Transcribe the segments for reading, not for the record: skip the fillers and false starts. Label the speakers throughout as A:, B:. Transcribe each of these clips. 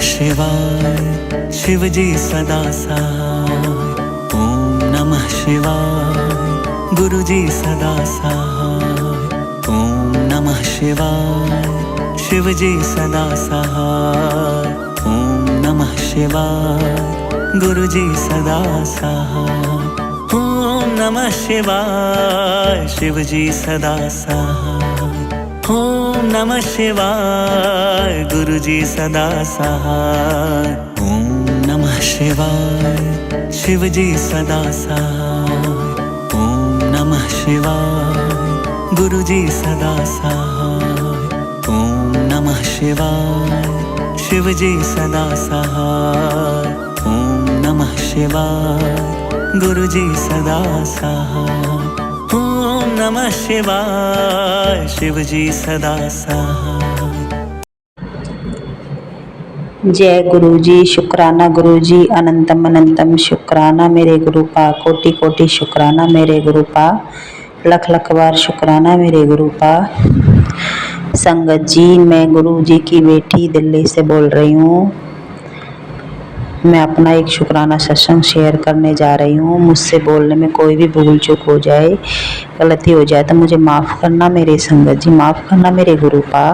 A: शिवाय शिव जी सदा सहाय। ओम नमः शिवाय गुरु जी सदा सहाय। ओम नमः शिवाय शिव जी सदा सहाय। ओम नमः शिवाय गुरु जी सदा सहाय। ओम नमः शिवाय शिव जी सदा सहाय। ओम नमः शिवाय गुरु जी सदा सहाय। ओम नमः शिवाय शिव जी सदा सहाय। ओम नमः शिवाय गुरु जी सदा सहाय। ओम नमः शिवाय शिव जी सदा सहाय। ओम नमः शिवाय गुरु जी सदा सहाय। ओम नमः शिवाय शिव जी सदा सहाय।
B: जय गुरु जी, शुक्राना गुरु जी, अनंतम अनंतम शुक्राना मेरे गुरु पा, कोटि कोटि शुक्राना मेरे गुरु पा, लख लख बार शुक्राना मेरे गुरु पा। संगत जी, मैं गुरु जी की बेटी दिल्ली से बोल रही हूँ। मैं अपना एक शुक्राना सत्संग शेयर करने जा रही हूँ। मुझसे बोलने में कोई भी भूल चूक हो जाए, गलती हो जाए तो मुझे माफ़ करना मेरे संगत जी, माफ़ करना मेरे गुरु पा।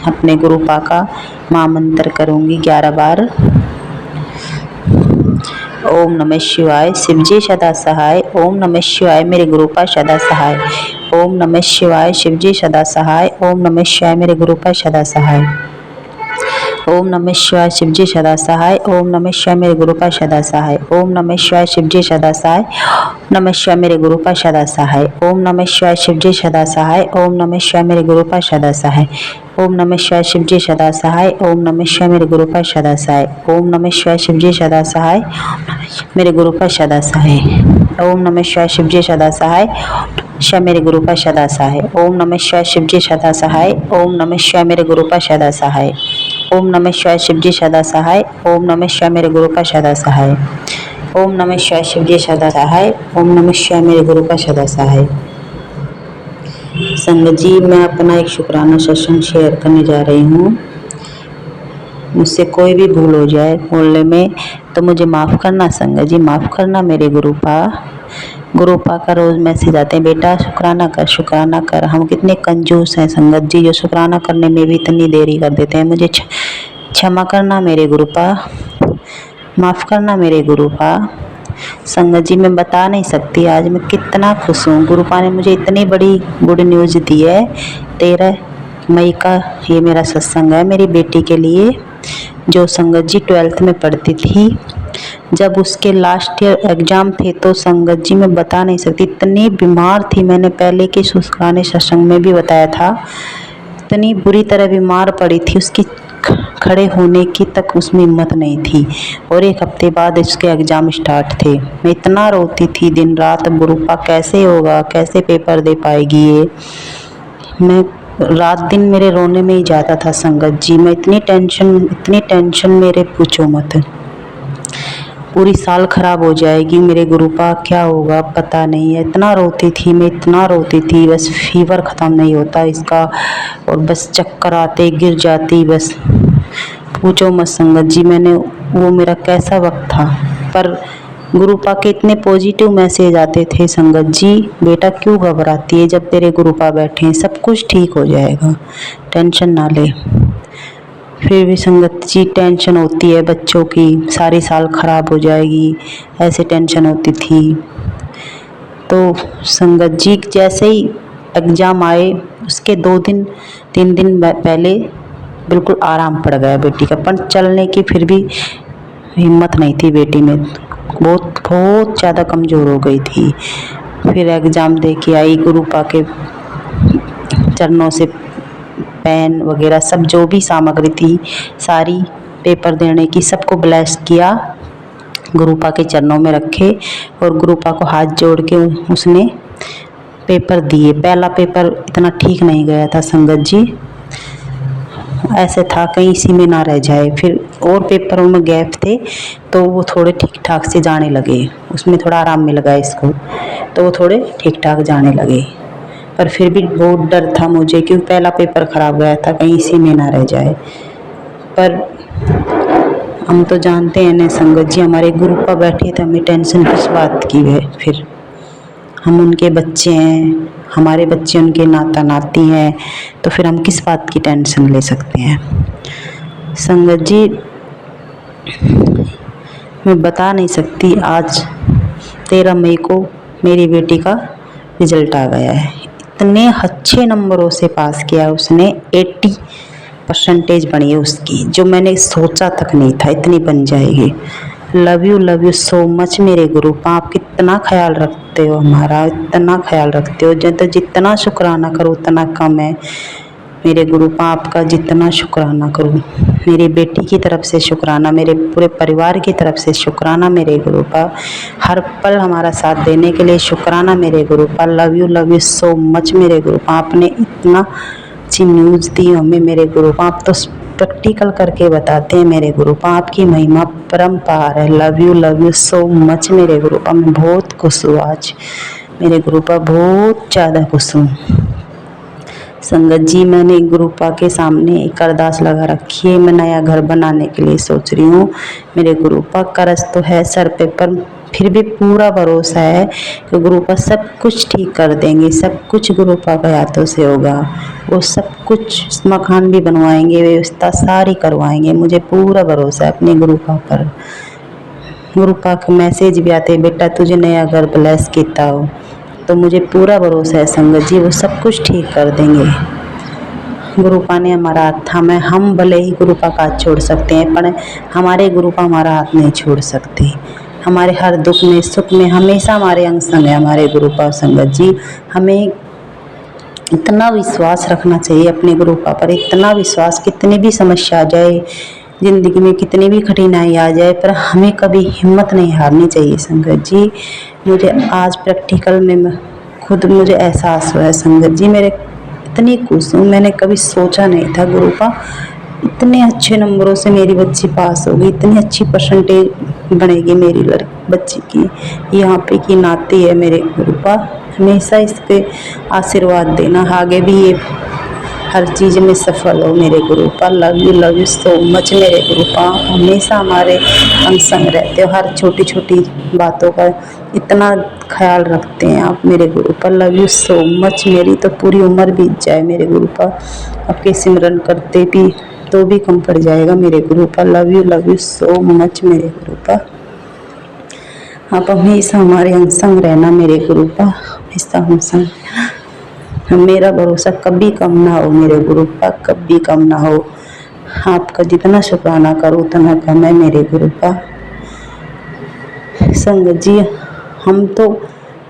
B: अपने गुरु पा का महामंत्र करूँगी 11 बार। ओम नमः शिवाय शिव जी सदा सहाय। ओम नमः शिवाय मेरे गुरु पा सदा सहाय। ओम नमः शिवाय शिव जी सदा सहाय। ओम नमः शिवाय मेरे गुरु पा सदा सहाय। ओम नमः शिवाय शिव जी सदा सहाय। ओम नमः शिवाय मेरे गुरु पा सदा सहाय। ओम नमः शिवाय शिव जी सदा सहाय। नमः शिवाय मेरे गुरु पा सदा सहाय। ओम नमः शिवाय शिव जी सदा सहाय। ओम नमः शिवाय मेरे गुरु पा सदा सहाय। ओम नमः शिवाय शिव जी सदा सहाय। ओम नमः शिवाय मेरे गुरु पा सदा सहाय। ओम नमः शिवाय शिव जी सदा सहाय। मेरे गुरु पा सदा सहाय। ओम नमः शिवाय शिव जी सदा सहाय। शिव मेरे गुरु पा सदा सहाय। ओम नमः शिवाय शिव जी सदा सहाय। ओम नमः शिवाय मेरे गुरु पा सदा सहाय। ओम नमः शिवाय शिव जी सदा सहाय। ओम नमः शिवाय मेरे गुरु पा सदा सहाय। ओम नमः शिवाय शिव जी सदा सहाय। ओम नमः शिवाय मेरे गुरु पा सदा सहाय। संगत जी, मैं अपना एक शुक्राना सत्संग शेयर करने जा रही हूँ। मुझसे कोई भी भूल हो जाए बोलने में तो मुझे माफ़ करना संगत जी, माफ़ करना मेरे गुरु पा। गुरु पा का रोज़ मैसेज आते हैं, बेटा शुक्राना कर, शुक्राना कर। हम कितने कंजूस हैं संगत जी, जो शुक्राना करने में भी इतनी देरी कर देते हैं। मुझे क्षमा करना मेरे गुरु पा, माफ़ करना मेरे गुरु पा। संगत जी, मैं बता नहीं सकती आज मैं कितना खुश हूँ। गुरु पा ने मुझे इतनी बड़ी गुड न्यूज़ दी है। 13 मई का ये मेरा सत्संग है मेरी बेटी के लिए, जो संगत जी 12th में पढ़ती थी। जब उसके लास्ट ईयर एग्ज़ाम थे तो संगत जी मैं बता नहीं सकती, इतनी बीमार थी। मैंने पहले के शुक्राने सत्संग में भी बताया था, इतनी बुरी तरह बीमार पड़ी थी, उसकी खड़े होने की तक उसमें हिम्मत नहीं थी। और 1 हफ्ते बाद उसके एग्ज़ाम स्टार्ट थे। मैं इतना रोती थी दिन रात, गुरु पा कैसे होगा, कैसे पेपर दे पाएगी ये। मैं रात दिन मेरे रोने में ही जाता था संगत जी। मैं इतनी टेंशन मेरे पूछो मत। पूरी साल खराब हो जाएगी मेरे गुरु पा, क्या होगा पता नहीं है। इतना रोती थी मैं, इतना रोती थी, बस फीवर ख़त्म नहीं होता इसका, और बस चक्कर आते गिर जाती, बस पूछो मत संगत जी। मैंने वो मेरा कैसा वक्त था। पर गुरु पा के इतने पॉजिटिव मैसेज आते थे संगत जी, बेटा क्यों घबराती है, जब तेरे गुरु पा बैठे हैं सब कुछ ठीक हो जाएगा, टेंशन ना ले। फिर भी संगत जी टेंशन होती है बच्चों की, सारी साल खराब हो जाएगी, ऐसे टेंशन होती थी। तो संगत जी जैसे ही एग्ज़ाम आए उसके 2 दिन 3 दिन पहले बिल्कुल आराम पड़ गया बेटी का, पर चलने की फिर भी हिम्मत नहीं थी बेटी में, बहुत ज़्यादा कमज़ोर हो गई थी। फिर एग्ज़ाम दे के आई, गुरु पा के चरणों से पेन वगैरह सब जो भी सामग्री थी सारी पेपर देने की, सबको ब्लेस किया, गुरु पा के चरणों में रखे और गुरु पा को हाथ जोड़ के उसने पेपर दिए। पहला पेपर इतना ठीक नहीं गया था संगत जी, ऐसे था कहीं इसी में ना रह जाए। फिर और पेपरों में गैप थे तो वो थोड़े ठीक ठाक से जाने लगे, उसमें थोड़ा आराम मिल गया इसको, तो वो थोड़े ठीक ठाक जाने लगे। पर फिर भी बहुत डर था मुझे, क्योंकि पहला पेपर ख़राब गया था, कहीं इसी में ना रह जाए। पर हम तो जानते हैं ना संगत जी, हमारे गुरु पर बैठे तो हमें टेंशन किस बात की है। फिर हम उनके बच्चे हैं, हमारे बच्चे उनके नाता नाती हैं, तो फिर हम किस बात की टेंशन ले सकते हैं। संगत जी, मैं बता नहीं सकती, आज 13 मई को मेरी बेटी का रिजल्ट आ गया है। इतने अच्छे नंबरों से पास किया उसने, 80% बनी है उसकी, जो मैंने सोचा तक नहीं था इतनी बन जाएगी। लव यू सो मच मेरे गुरु। आप कितना ख्याल रखते हो हमारा, इतना ख्याल रखते हो, तो जितना शुक्राना करो उतना कम है मेरे गुरु। आपका जितना शुक्राना करूँ, मेरी बेटी की तरफ से शुक्राना, मेरे पूरे परिवार की तरफ से शुक्राना मेरे गुरु पा। हर पल हमारा साथ देने के लिए शुक्राना मेरे गुरु पा। लव यू सो मच मेरे गुरु पा। आपने इतना अच्छी न्यूज़ दी हमें मेरे गुरु पा। आप तो प्रैक्टिकल करके बताते हैं मेरे गुरु पा। आपकी महिमा परम्पार है। लव यू सो मच मेरे गुरु पा। मैं बहुत खुश हूँ आज मेरे गुरु पा, बहुत ज़्यादा खुश हूँ। संगत जी, मैंने गुरुपा के सामने एक अरदास लगा रखी है। मैं नया घर बनाने के लिए सोच रही हूँ मेरे गुरुपा। कर्ज तो है सर पे, पर फिर भी पूरा भरोसा है कि गुरुपा सब कुछ ठीक कर देंगे। सब कुछ गुरुपा के हाथों से होगा। वो सब कुछ मकान भी बनवाएंगे, व्यवस्था सारी करवाएंगे। मुझे पूरा भरोसा है अपने गुरुपा पर। गुरुपा के मैसेज भी आते, बेटा तुझे नया घर ब्लेस किया हो, तो मुझे पूरा भरोसा है संगत जी, वो सब कुछ ठीक कर देंगे। गुरुपा ने हमारा हाथ थामा है। हम भले ही गुरुपा का हाथ छोड़ सकते हैं, पर हमारे गुरुपा हमारा हाथ नहीं छोड़ सकते। हमारे हर दुख में सुख में हमेशा हमारे अंग संग है हमारे गुरुपा। संगत जी, हमें इतना विश्वास रखना चाहिए अपने गुरुपा पर, इतना विश्वास, कितनी भी समस्या आ जाए ज़िंदगी में, कितनी भी कठिनाई आ जाए, पर हमें कभी हिम्मत नहीं हारनी चाहिए संगत जी। मुझे आज प्रैक्टिकल में खुद मुझे एहसास हुआ है संगत जी। मेरे इतनी खुश हूँ, मैंने कभी सोचा नहीं था गुरुपा इतने अच्छे नंबरों से मेरी बच्ची पास होगी, इतनी अच्छी परसेंटेज बनेगी मेरी बच्ची की। यहाँ पे की नाती है मेरे गुरुपा, हमेशा इसके आशीर्वाद देना, आगे भी ये हर चीज़ में सफल हो मेरे Gurupa. Love you so much मेरे गुरुपा। हमेशा हमारे अंग संग रहते हो, हर छोटी छोटी बातों का इतना ख्याल रखते हैं आप मेरे Gurupa. Love you so much. मेरी तो पूरी उम्र बीत जाए मेरे गुरुपा, आपके सिमरन करते भी तो भी कम पड़ जाएगा मेरे Gurupa. Love you so much मेरे गुरुपा। आप हमेशा हमारे अंग संग रहना मेरे गुरुपा, हमेशा हम संग। मेरा भरोसा कभी कम ना हो मेरे गुरुपा, कभी कम ना हो। आपका जितना शुक्राना करो उतना कम है मेरे गुरुपा। संगत जी, हम तो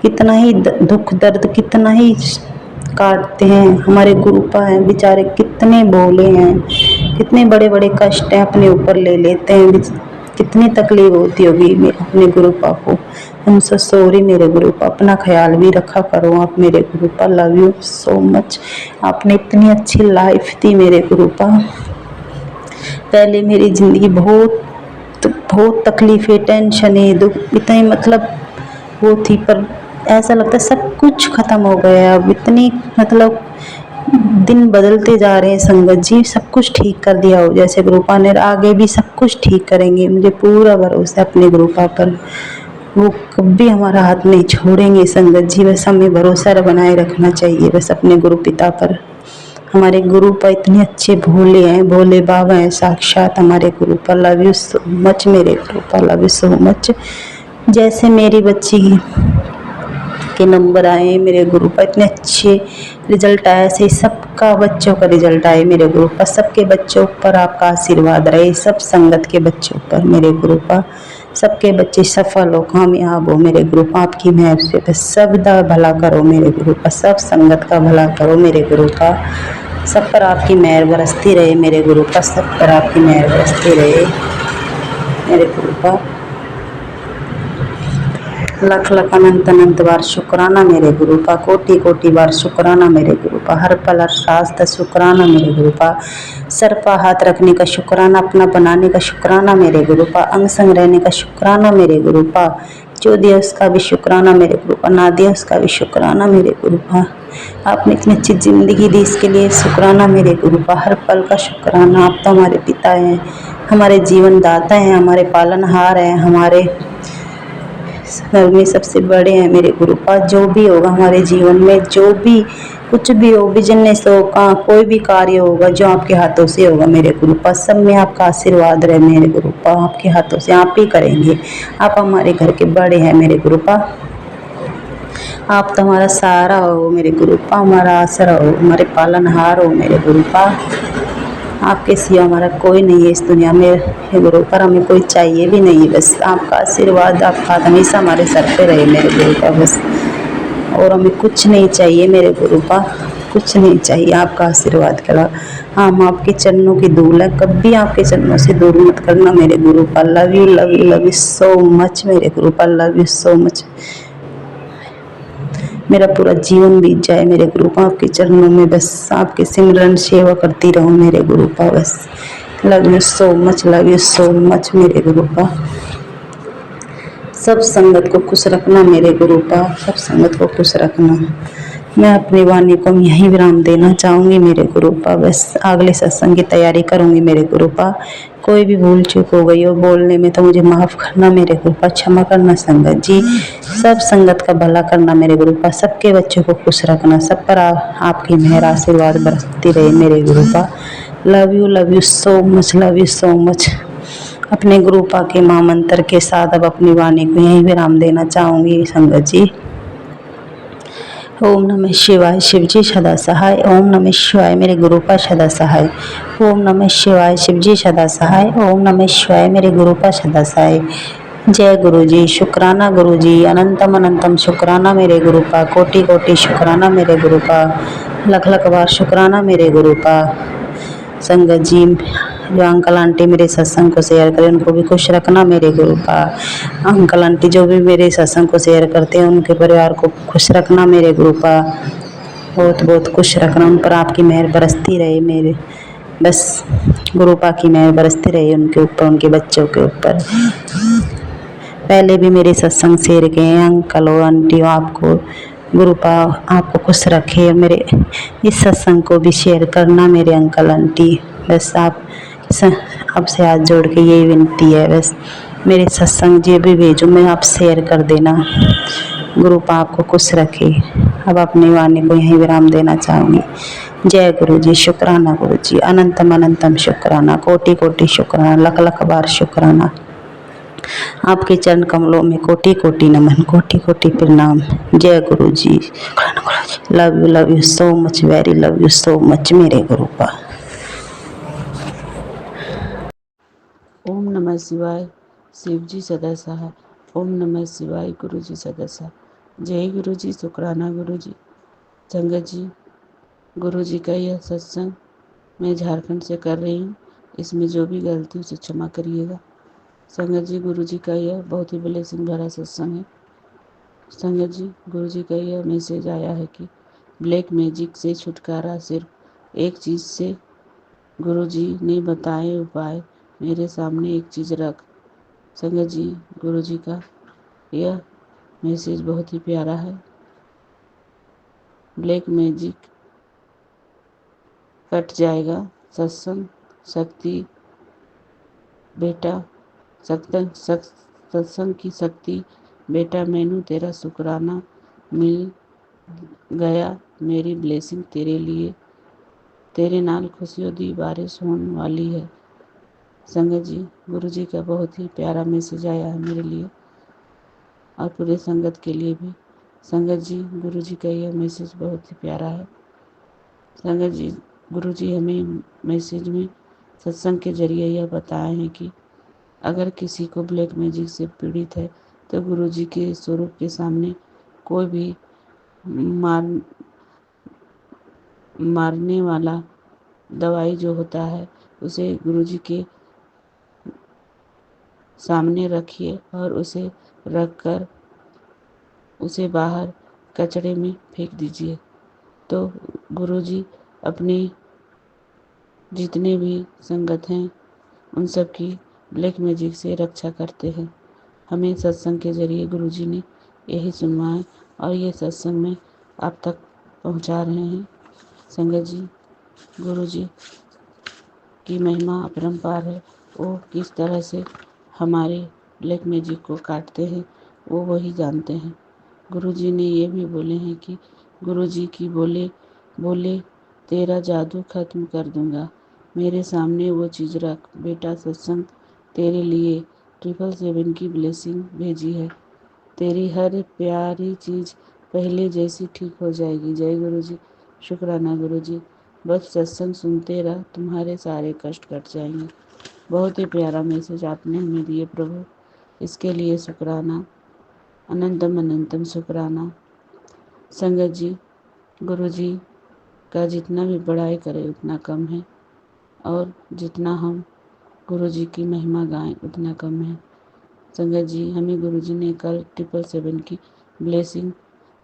B: कितना ही दुख दर्द कितना ही काटते हैं, हमारे गुरुपा हैं बेचारे कितने भोले हैं, कितने बड़े बड़े कष्ट हैं अपने ऊपर ले लेते हैं। कितनी तकलीफ होती होगी अपने गुरुपा को। हमसे सॉरी मेरे गुरुपा, अपना ख्याल भी रखा करो आप मेरे Gurupa. Love you so much. आपने इतनी अच्छी लाइफ दी मेरे गुरुपा। पहले मेरी ज़िंदगी बहुत तकलीफ़ें, टेंशनें, दुख इतनी मतलब वो थी, पर ऐसा लगता है सब कुछ ख़त्म हो गया अब। इतनी मतलब दिन बदलते जा रहे हैं संगत जी, सब कुछ ठीक कर दिया हो जैसे गुरुपा ने, आगे भी सब कुछ ठीक करेंगे। मुझे पूरा भरोसा है अपने गुरुपा पर, वो कभी हमारा हाथ नहीं छोड़ेंगे संगत जी। बस हमें भरोसा बनाए रखना चाहिए बस अपने गुरु पिता पर। हमारे गुरुपा इतने अच्छे भोले हैं, भोले बाबा हैं साक्षात हमारे गुरुपा। लव यू सो मच मेरे Gurupa, love you so much. जैसे मेरी बच्ची के नंबर आए मेरे गुरुपा, इतने अच्छे रिजल्ट आए, ऐसे सबका बच्चों का रिजल्ट आए मेरे गुरुपा। सबके बच्चों पर आपका आशीर्वाद रहे, सब संगत के बच्चों पर मेरे गुरुपा। सबके बच्चे सफल हो, कामयाब हो मेरे गुरुपा। आपकी मेहर से बस सबका भला करो मेरे गुरुपा, सब संगत का भला करो मेरे गुरुपा। सब पर आपकी मेहर बरसती रहे मेरे गुरुपा, सब पर आपकी मेहर बरसती रहे मेरे गुरुपा। लख लख अनंत अनंत बार शुक्राना मेरे गुरुपा, कोटि कोटि बार शुक्राना मेरे गुरुपा। हर पल हर सांस का शुक्राना मेरे गुरुपा। सर पर हाथ रखने का शुक्राना, अपना बनाने का शुक्राना मेरे गुरुपा। अंग संग रहने का शुक्राना मेरे गुरुपा। जो दिया उसका भी शुक्राना मेरे गुरुपा, ना दिया उसका भी शुक्राना मेरे गुरुपा। आपने इतनी अच्छी ज़िंदगी दी, इसके लिए शुक्राना मेरे गुरुपा, हर पल का शुक्राना। आप तो हमारे पिता हैं, हमारे जीवन दाता हैं, हमारे पालनहार हैं, हमारे घर में सबसे बड़े हैं मेरे गुरुपा। जो भी होगा हमारे जीवन में, जो भी कुछ भी हो, बिजनेस हो, कहाँ कोई भी कार्य होगा जो आपके हाथों से होगा मेरे गुरुपा, सब में आपका आशीर्वाद रहे मेरे गुरुपा। आपके हाथों से आप ही करेंगे। आप हमारे घर के बड़े हैं मेरे गुरुपा। आप तो हमारा सहारा हो मेरे गुरुपा, हमारा आसरा हो, हमारे पालनहार हो मेरे गुरुपा। आपके सिवा हमारा कोई नहीं है इस दुनिया में हे गुरु, पर हमें कोई चाहिए भी नहीं। बस आपका आशीर्वाद, आपका हाथ हमेशा हमारे सर पे रहे मेरे गुरुपा बस। और हमें कुछ नहीं चाहिए मेरे गुरुपा, कुछ नहीं चाहिए आपका आशीर्वाद के अलावा। हम आपके चरणों की धूल है, कभी आपके चरणों से दूर मत करना मेरे Gurupa. Love you love you love you so much मेरे Gurupa, love you so much. मेरा पूरा जीवन बीत जाए मेरे गुरुपा आपके चरणों में, बस आपके सिमरन सेवा करती रहूं मेरे गुरुपा बस। Love you so much, love you so much मेरे गुरुपा। सब संगत को खुश रखना मेरे गुरुपा, सब संगत को खुश रखना। मैं अपनी वाणी को यहीं विराम देना चाहूँगी मेरे गुरुपा, बस अगले सत्संग की तैयारी करूँगी मेरे गुरुपा। कोई भी भूल चूक हो गई हो बोलने में तो मुझे माफ़ करना मेरे गुरुपा, क्षमा करना संगत जी। सब संगत का भला करना मेरे गुरुपा, सबके बच्चों को खुश रखना, सब पर आपकी मेहर आशीर्वाद बरसती रहे मेरे Gurupa. Love you so much, love you so much. अपने गुरुपा के महामंत्र के साथ अब अपनी वाणी को यहीं विराम देना चाहूँगी संगत जी। ओम नमः शिवाय, शिवजी सदा सहाय। ओम नमः शिवाय, मेरे गुरुपा सदा सहाय। ओम नमः शिवाय, शिवजी सदा सहाय। ओम नमः शिवाय, मेरे गुरुपा सदा सहाय। जय गुरु जी, शुक्राना गुरु जी, अनंतम अनंतम शुक्राना मेरे गुरुपा, कोटि कोटि शुक्राना मेरे गुरुपा, लख लख बार शुक्राना मेरे गुरुपा। संगत जी, जो अंकल आंटी मेरे सत्संग को शेयर करें उनको भी खुश रखना मेरे गुरुपा। अंकल आंटी जो भी मेरे सत्संग को शेयर करते हैं उनके परिवार को खुश रखना मेरे गुरुपा, बहुत बहुत खुश रखना। उन पर आपकी मेहर बरसती रहे मेरे, बस गुरुपा की मेहर बरसती रहे उनके ऊपर, उनके बच्चों के ऊपर। पहले भी मेरे सत्संग शेयर किए हैं अंकल और आंटी, आपको गुरुपा आपको खुश रखे। मेरे इस सत्संग को भी शेयर करना मेरे अंकल आंटी, बस आपसे हाथ जोड़ के यही विनती है, बस मेरे सत्संग जो भी भेजूँ मैं आप शेयर कर देना। गुरुपा आपको खुश रखे। अब अपनी वाणी को यहीं विराम देना चाहूँगी। जय गुरु जी, शुक्राना गुरु जी, अनंतम अनंतम शुक्राना, कोटि कोटि शुक्राना, लख लख बार शुक्राना। आपके चरण कमलों में कोटि कोटि नमन, कोटि कोटि प्रणाम। जय गुरु जी, love you so much, very love you so much मेरे गुरुपा।
C: ओम नमः शिवाय, शिवजी सदा सहाय। ओम नमः शिवाय, गुरु जी सदा सहाय। जय गुरु जी, शुक्राना गुरु जी। संगत जी, गुरु जी का यह सत्संग मैं झारखंड से कर रही हूँ, इसमें जो भी गलती उसे क्षमा करिएगा। संगत जी, गुरु जी का यह बहुत ही ब्लेसिंग भरा सत्संग है। संगत जी, गुरु जी का यह मैसेज आया है कि ब्लैक मैजिक से छुटकारा सिर्फ एक चीज़ से। गुरु जी ने बताए उपाय, मेरे सामने एक चीज़ रख। संगत जी, गुरु जी का यह मैसेज बहुत ही प्यारा है। ब्लैक मैजिक कट जाएगा, सत्संग शक्ति बेटा, सत्संग की शक्ति बेटा, मैनू तेरा शुक्राना मिल गया, मेरी ब्लेसिंग तेरे लिए, तेरे नाल खुशियों दी बारिश होने वाली है। संगत जी, गुरु जी का बहुत ही प्यारा मैसेज आया है मेरे लिए और पूरे संगत के लिए भी। संगत जी, गुरु जी का यह मैसेज बहुत ही प्यारा है। संगत जी, गुरु जी हमें मैसेज में सत्संग के जरिए यह बताए हैं कि अगर किसी को ब्लैक मैजिक से पीड़ित है तो गुरु जी के स्वरूप के सामने कोई भी मारने वाला दवाई जो होता है उसे गुरु जी के सामने रखिए और उसे रखकर उसे बाहर कचड़े में फेंक दीजिए, तो गुरु जी अपने जितने भी संगत हैं उन सब की ब्लैक मैजिक से रक्षा करते हैं। हमें सत्संग के जरिए गुरु जी ने यही सुनवाया और ये सत्संग मैं आप तक पहुंचा रहे हैं। संगत जी, गुरु जी की महिमा अपरंपार है। वो किस तरह से हमारे ब्लैक मैजिक को काटते हैं वो वही जानते हैं। गुरु जी ने ये भी बोले हैं कि गुरु जी की बोले बोले तेरा जादू खत्म कर दूंगा। मेरे सामने वो चीज़ रख बेटा, सत्संग तेरे लिए 777 की ब्लेसिंग भेजी है। तेरी हर प्यारी चीज़ पहले जैसी ठीक हो जाएगी। जय गुरु जी। शुक्राना गुरु जी। बस सत्संग सुनते रह, तुम्हारे सारे कष्ट कट जाएंगे। बहुत ही प्यारा मैसेज आपने हमें दिए प्रभु, इसके लिए शुक्राना, अनंतम अनंतम शुक्राना। संगत जी, गुरु जी का जितना भी बड़ाई करें उतना कम है, और जितना हम गुरु जी की महिमा गाएं उतना कम है। संगत जी, हमें गुरु जी ने कल 777 की ब्लेसिंग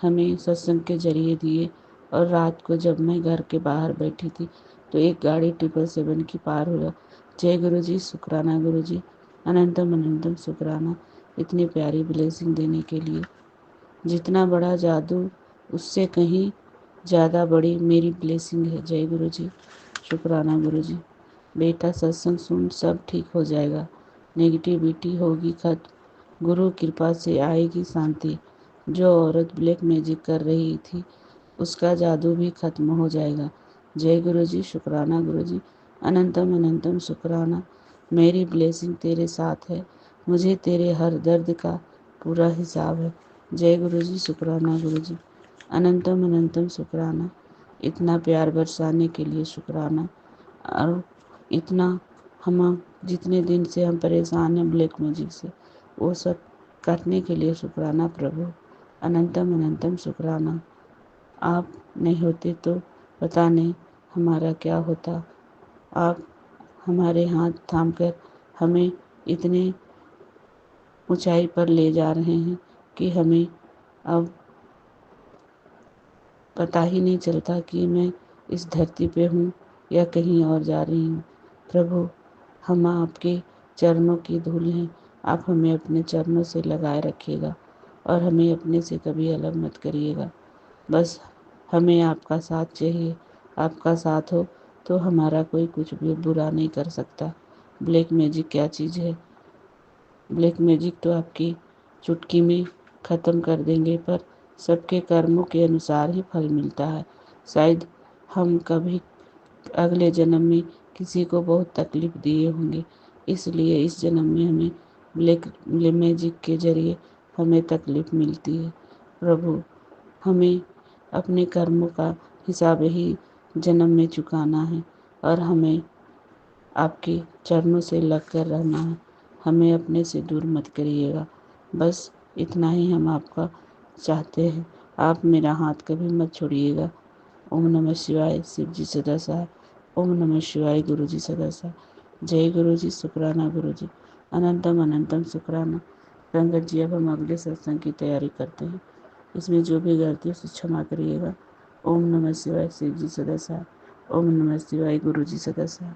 C: हमें सत्संग के जरिए दिए, और रात को जब मैं घर के बाहर बैठी थी तो एक गाड़ी 777 की पार हुआ। जय गुरु जी। शुक्राना गुरु जी, अनंतम अनंतम शुक्राना इतनी प्यारी ब्लेसिंग देने के लिए। जितना बड़ा जादू उससे कहीं ज़्यादा बड़ी मेरी ब्लेसिंग है। जय गुरु जी। शुक्राना गुरु जी। बेटा, सत्संग सुन, सब ठीक हो जाएगा। नेगेटिविटी होगी खत्म, गुरु कृपा से आएगी शांति। जो औरत ब्लैक मैजिक कर रही थी उसका जादू भी खत्म हो जाएगा। जय गुरु जी। शुक्राना गुरु जी, अनंतम अनंतम शुक्राना। मेरी ब्लेसिंग तेरे साथ है, मुझे तेरे हर दर्द का पूरा हिसाब है। जय गुरु जी। शुक्राना गुरु जी, अनंतम अनंतम शुक्राना। इतना प्यार बरसाने के लिए शुक्राना, और इतना हम जितने दिन से हम परेशान हैं ब्लैक मैजिक से, वो सब काटने के लिए शुक्राना प्रभु, अनंतम अनंतम शुक्राना। आप नहीं होते तो पता नहीं हमारा क्या होता। आप हमारे हाथ थामकर हमें इतने ऊंचाई पर ले जा रहे हैं कि हमें अब पता ही नहीं चलता कि मैं इस धरती पे हूँ या कहीं और जा रही हूँ। प्रभु, हम आपके चरणों की धूल हैं, आप हमें अपने चरणों से लगाए रखिएगा और हमें अपने से कभी अलग मत करिएगा। बस हमें आपका साथ चाहिए। आपका साथ हो तो हमारा कोई कुछ भी बुरा नहीं कर सकता। ब्लैक मैजिक क्या चीज़ है? ब्लैक मैजिक तो आपकी चुटकी में ख़त्म कर देंगे, पर सबके कर्मों के अनुसार ही फल मिलता है। शायद हम कभी अगले जन्म में किसी को बहुत तकलीफ़ दिए होंगे, इसलिए इस जन्म में हमें ब्लैक मैजिक के ज़रिए हमें तकलीफ़ मिलती है। प्रभु, हमें अपने कर्मों का हिसाब ही जन्म में चुकाना है, और हमें आपके चरणों से लग कर रहना है। हमें अपने से दूर मत करिएगा। बस इतना ही हम आपका चाहते हैं। आप मेरा हाथ कभी मत छोड़िएगा। ओम नमः शिवाय। शिव जी सदा सहाय। ओम नमः शिवाय। गुरु जी सदा सहाय। जय गुरु जी। शुक्राना गुरु जी, अनंतम अनंतम शुक्राना। संगत जी, अब हम अगले सत्संग की तैयारी करते हैं। इसमें जो भी गलती है उसे क्षमा करिएगा। ओम नमः शिवाय। शिव जी सदा सहाय। ओम नमः शिवाय। गुरु जी सदा सहाय।